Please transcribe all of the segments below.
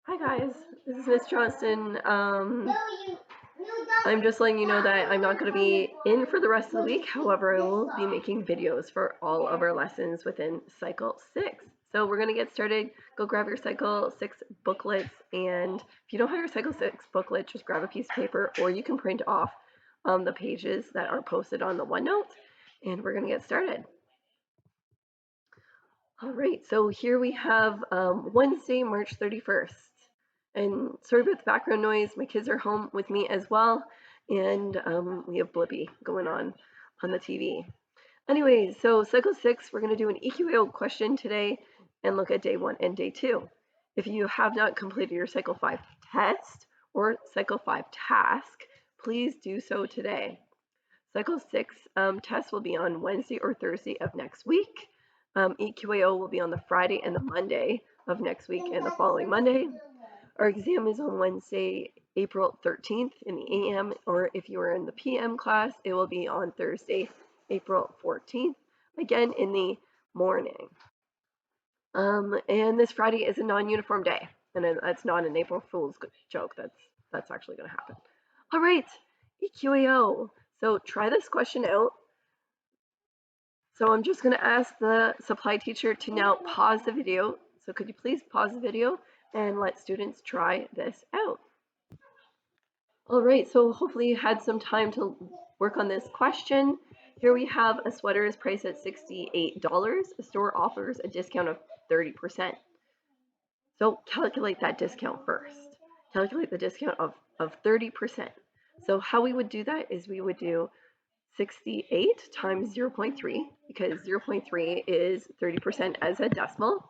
Hi guys, this is Miss Johnston. I'm just letting you know that I'm not going to be in for the rest of the week. However, I will be making videos for all of our lessons within Cycle 6. So we're going to get started. Go grab your Cycle 6 booklets, and if you don't have your Cycle 6 booklet, just grab a piece of paper, or you can print off the pages that are posted on the OneNote, and we're going to get started. All right, so here we have Wednesday, March 31st. And sorry about the background noise. My kids are home with me as well, and we have Blippi going on the TV. Anyways, so Cycle 6, we're going to do an EQAO question today and look at day 1 and day 2. If you have not completed your Cycle 5 test or Cycle 5 task, please do so today. Cycle 6 test will be on Wednesday or Thursday of next week. EQAO will be on the Friday and the Monday of next week and the following Monday. Our exam is on Wednesday, April 13th in the AM, or if you are in the PM class, it will be on Thursday, April 14th, again in the morning. And this Friday is a non-uniform day, and that's not an April Fool's joke. That's actually going to happen. All right, EQAO. So try this question out. So I'm just going to ask the supply teacher to now pause the video. So could you please pause the video and let students try this out? All right, so hopefully you had some time to work on this question. Here we have a sweater is priced at $68. The store offers a discount of 30%. So calculate that discount first. Calculate the discount of 30%. So how we would do that is we would do 68 times 0.3, because 0.3 is 30% as a decimal,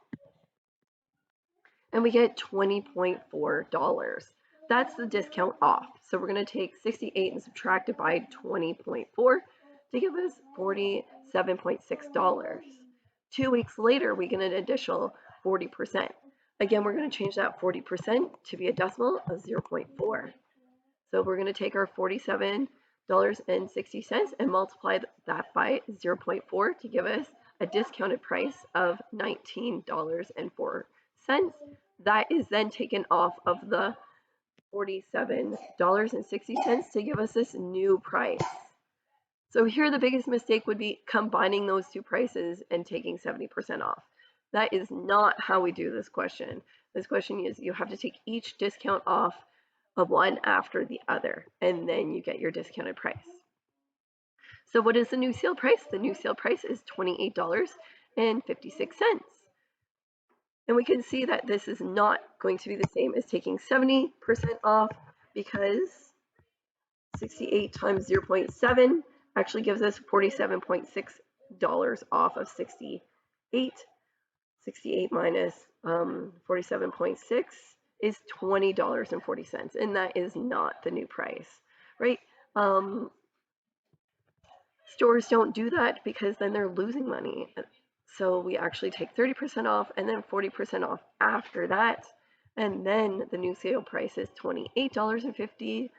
and we get $20.4. That's the discount off. So we're going to take 68 and subtract it by 20.4 to give us $47.6. 2 weeks later, we get an additional 40%. Again, we're going to change that 40% to be a decimal of 0.4. So we're going to take our $47.60 and multiply that by 0.4 to give us a discounted price of $19.04. That is then taken off of the $47.60 to give us this new price. So here the biggest mistake would be combining those two prices and taking 70% off. That is not how we do this question. This question is you have to take each discount off of one after the other, and then you get your discounted price. So what is the new sale price? The new sale price is $28.56. And we can see that this is not going to be the same as taking 70% off, because 68 times 0.7 actually gives us $47.6 off of 68. 68 minus 47.6 is $20.40, and that is not the new price, right? Stores don't do that because then they're losing money. So we actually take 30% off and then 40% off after that. And then the new sale price is $28.56.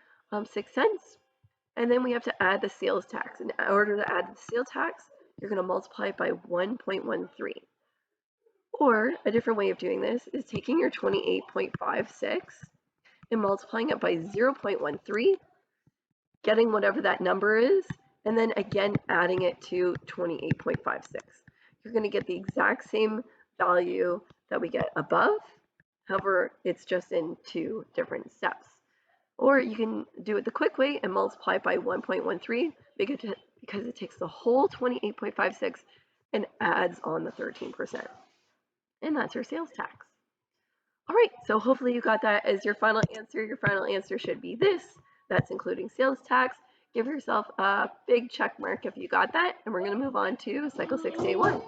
And then we have to add the sales tax. In order to add the sales tax, you're going to multiply it by 1.13. Or a different way of doing this is taking your 28.56 and multiplying it by 0.13, getting whatever that number is, and then again adding it to 28.56. You're going to get the exact same value that we get above. However, it's just in two different steps. Or you can do it the quick way and multiply by 1.13 because it takes the whole 28.56 and adds on the 13%. And that's your sales tax. All right, so hopefully you got that as your final answer. Your final answer should be this. That's including sales tax. Give yourself a big check mark if you got that, and we're going to move on to Cycle 6, Day 1.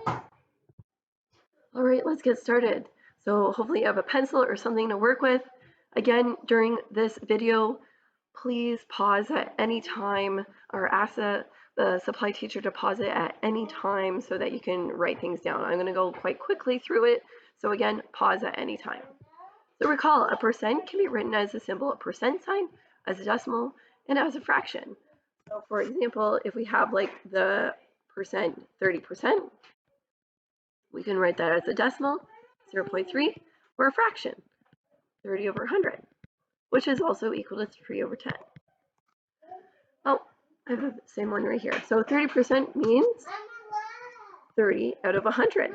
All right, let's get started. So hopefully you have a pencil or something to work with. Again, during this video, please pause at any time, or ask the supply teacher to pause it at any time so that you can write things down. I'm going to go quite quickly through it. So again, pause at any time. So recall, a percent can be written as a symbol, a percent sign, as a decimal, and as a fraction. So for example, if we have like the percent 30%, we can write that as a decimal, 0.3, or a fraction. 30 over 100, which is also equal to 3 over 10. Oh, I have the same one right here. So 30% means 30 out of 100.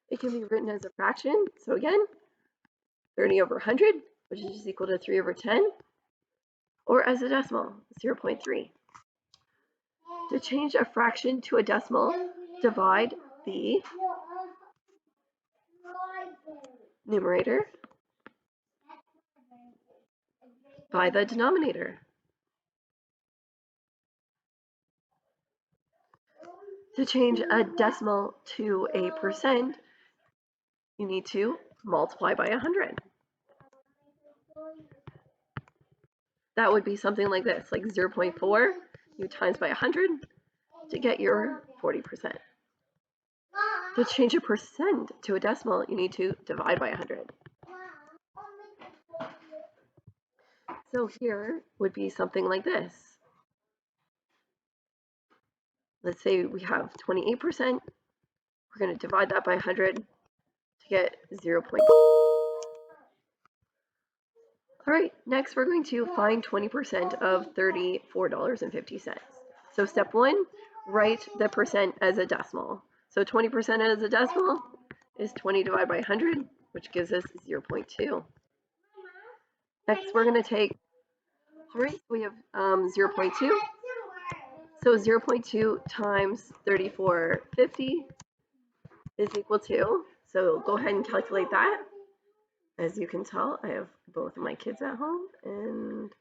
It can be written as a fraction. So again, 30 over 100, which is just equal to 3 over 10, or as a decimal, 0.3. To change a fraction to a decimal, divide the numerator by the denominator. To change a decimal to a percent, you need to multiply by 100. That would be something like this, like 0.4, you times by 100 to get your 40%. To change a percent to a decimal, you need to divide by 100. So here would be something like this. Let's say we have 28%. We're going to divide that by 100 to get 0. All right, next we're going to find 20% of $34.50. So step 1, write the percent as a decimal. So 20% as a decimal is 20 divided by 100, which gives us 0.2. Next we're going to take, all right, we have 0.2. So 0.2 times 34.50 is equal to, so go ahead and calculate that. As you can tell, I have both of my kids at home, and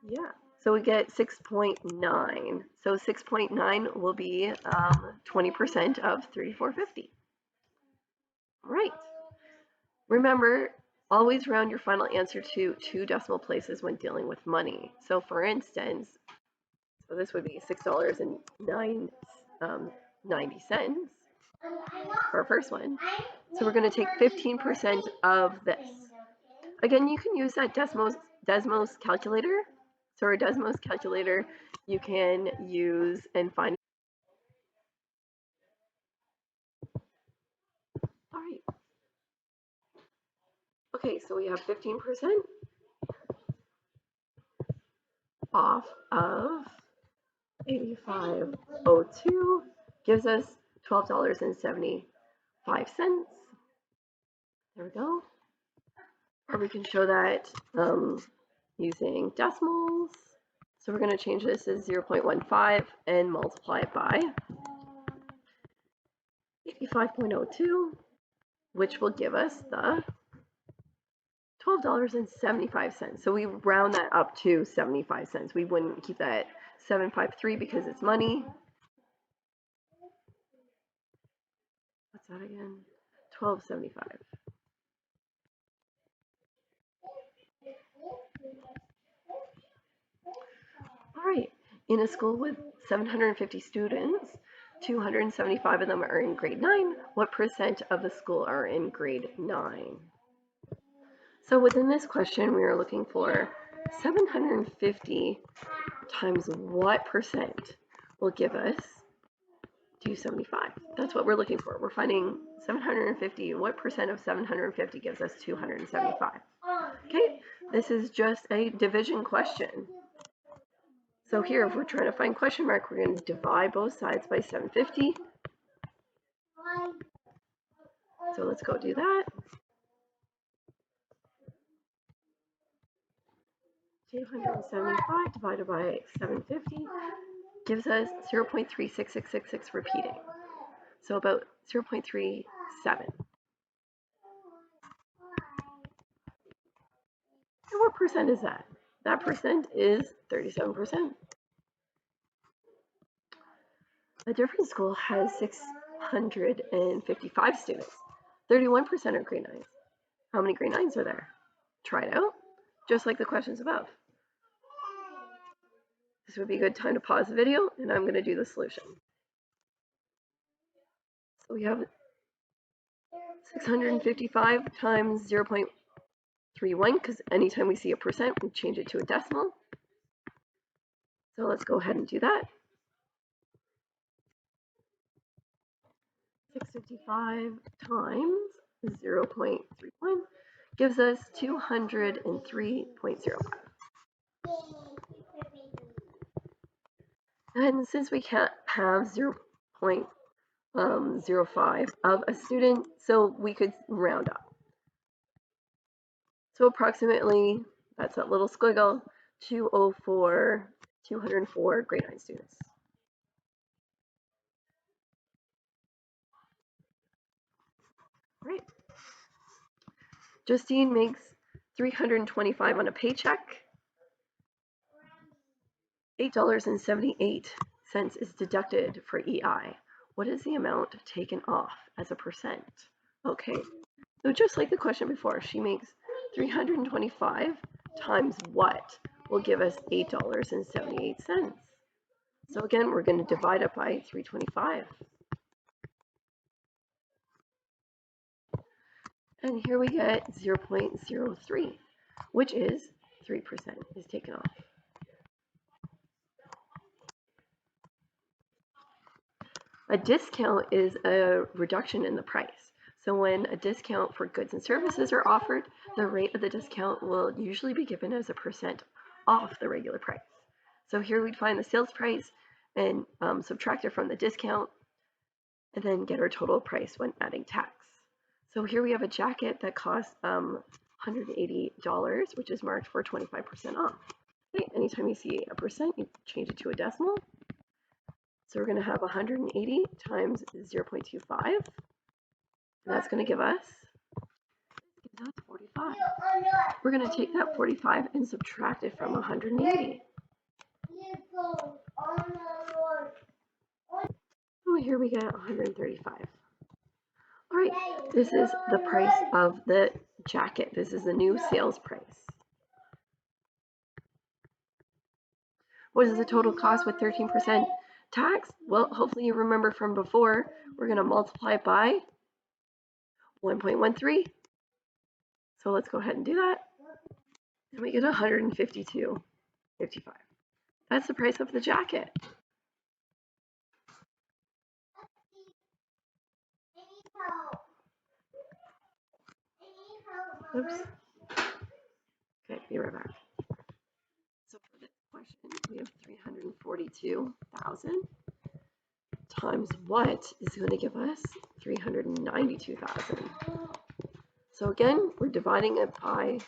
yeah, so we get 6.9. So 6.9 will be 20% of 34.50. Right. Remember, always round your final answer to 2 decimal places when dealing with money. So for instance, so this would be $6.90 for our first one. So we're going to take 15% of this. Again, you can use that Desmos calculator. So our Desmos calculator, you can use and find. All right. Okay, so we have 15% off of 85.02 gives us $12.75. There we go. Or we can show that using decimals. So we're going to change this as 0.15 and multiply it by 85.02, which will give us the $12.75. So we round that up to 75 cents. We wouldn't keep that 753 because it's money. What's that again? $12.75. All right. In a school with 750 students, 275 of them are in grade 9. What percent of the school are in grade 9? So within this question, we are looking for 750 times what percent will give us 275. That's what we're looking for. We're finding 750. What percent of 750 gives us 275? Okay, this is just a division question. So here, if we're trying to find question mark, we're going to divide both sides by 750. So let's go do that. 275 divided by 750 gives us 0.36666 repeating. So about 0.37. And what percent is that? That percent is 37%. A different school has 655 students. 31% are grade 9s. How many grade 9s are there? Try it out, just like the questions above. This would be a good time to pause the video, and I'm going to do the solution. So we have 655 times 0.31, because anytime we see a percent, we change it to a decimal. So let's go ahead and do that. 655 times 0.31 gives us 203.05. And since we can't have 0.05 of a student, so we could round up. So approximately, that's that little squiggle, 204 grade 9 students. Right. Justine makes $325 on a paycheck. $8.78 is deducted for EI. What is the amount taken off as a percent? Okay, so just like the question before, she makes 325 times what will give us $8.78. So again, we're going to divide it by 325. And here we get 0.03, which is 3% is taken off. A discount is a reduction in the price. So when a discount for goods and services are offered, the rate of the discount will usually be given as a percent off the regular price. So here we'd find the sales price and subtract it from the discount, and then get our total price when adding tax. So here we have a jacket that costs $180, which is marked for 25% off. Okay, anytime you see a percent, you change it to a decimal. So we're going to have 180 times 0.25. And that's going to give us 45. We're going to take that 45 and subtract it from 180. Oh, here we get 135. All right, this is the price of the jacket. This is the new sales price. What is the total cost with 13% tax? Well, hopefully you remember from before, we're going to multiply it by 1.13. So let's go ahead and do that. And we get 152.55. That's the price of the jacket. Oops. Okay, be right back. So for this question, we have 342,000 times what is going to give us 392,000. So again, we're dividing it by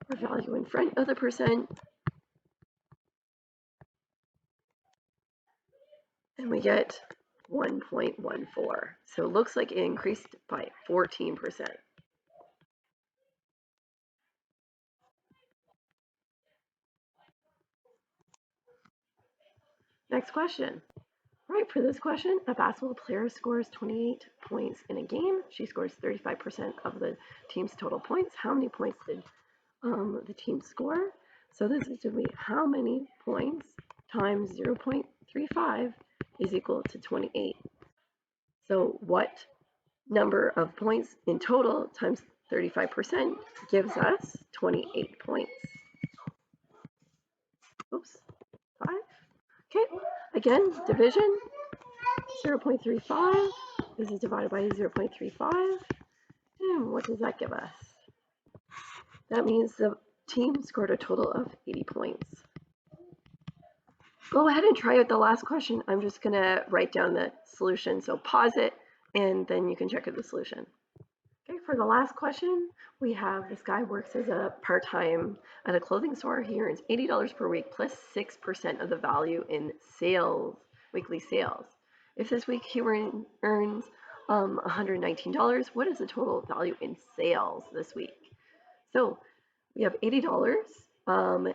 our value in front of the percent, and we get 1.14. So it looks like it increased by 14%. Next question. Right, for this question, a basketball player scores 28 points in a game. She scores 35% of the team's total points. How many points did the team score? So this is to be how many points times 0.35 is equal to 28. So what number of points in total times 35% gives us 28 points. Oops, 5. Okay, again, division, 0.35. This is divided by 0.35. And what does that give us? That means the team scored a total of 80 points. Go ahead and try out the last question. I'm just going to write down the solution. So pause it, and then you can check out the solution. Okay, for the last question, we have this guy works as a part-time at a clothing store. He earns $80 per week plus 6% of the value in sales, weekly sales. If this week he earns $119, what is the total value in sales this week? So we have $80,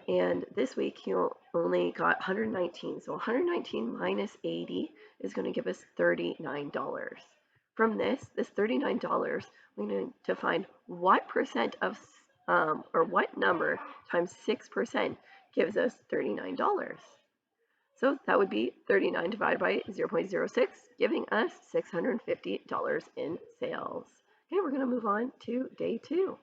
and this week he only got 119. So 119 minus 80 is going to give us $39. From this $39, we need to find what percent of, or what number times 6% gives us $39. So that would be 39 divided by 0.06, giving us $650 in sales. Okay, we're going to move on to day 2.